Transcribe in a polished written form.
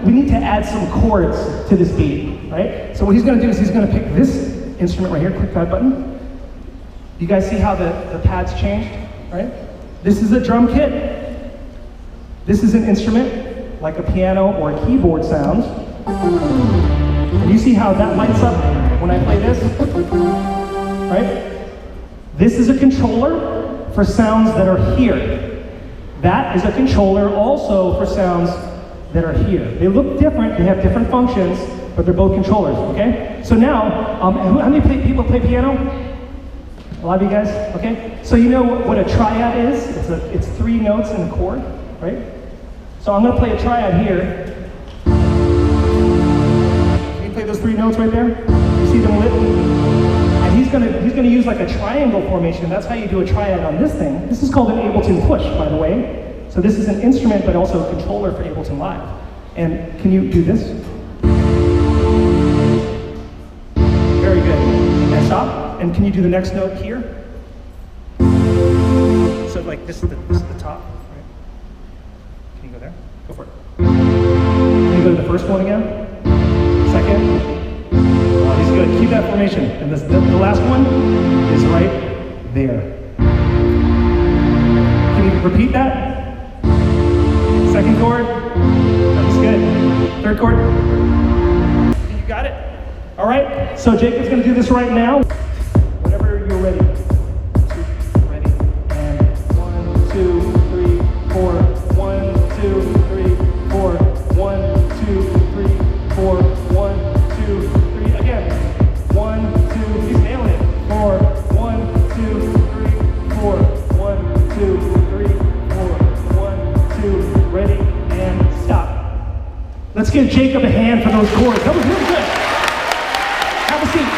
we need to add some chords to this beat, right? So what he's gonna do is he's gonna pick this instrument right here, click that button. You guys see how the pads changed, right? This is a drum kit. This is an instrument, like a piano or a keyboard sounds. And you see how that lights up when I play this, right? This is a controller for sounds that are here. That is a controller also for sounds that are here. They look different, they have different functions, but they're both controllers, okay? So now, how many people play piano? A lot of you guys, okay? So you know what a triad is? It's 3 notes in a chord, right? So I'm gonna play a triad here. Can you play those 3 notes right there? You see them lit? And he's gonna use like a triangle formation. That's how you do a triad on this thing. This is called an Ableton push, by the way. So this is an instrument, but also a controller for Ableton Live. And can you do this? Very good. And stop. And can you do the next note here? So like this is the top, right? Can you go there? Go for it. Can you go to the first one again? Second? Oh, he's good. Keep that formation. And the last one is right there. Can you repeat that? Second chord? That's good. Third chord? You got it? All right, so Jacob's gonna do this right now. Whenever you're ready. Ready. And 1, 2, 3, 4. 1, 2, 3, 4. 1, 2, 3, 4. 1, 2, 3. Again. 1, 2. He's nailing it. 4. 1, 2, 3, 4. 1, 2, 3, 4. 1, 2. Ready and stop. Let's give Jacob a hand for those chords. That was really good. Have a seat.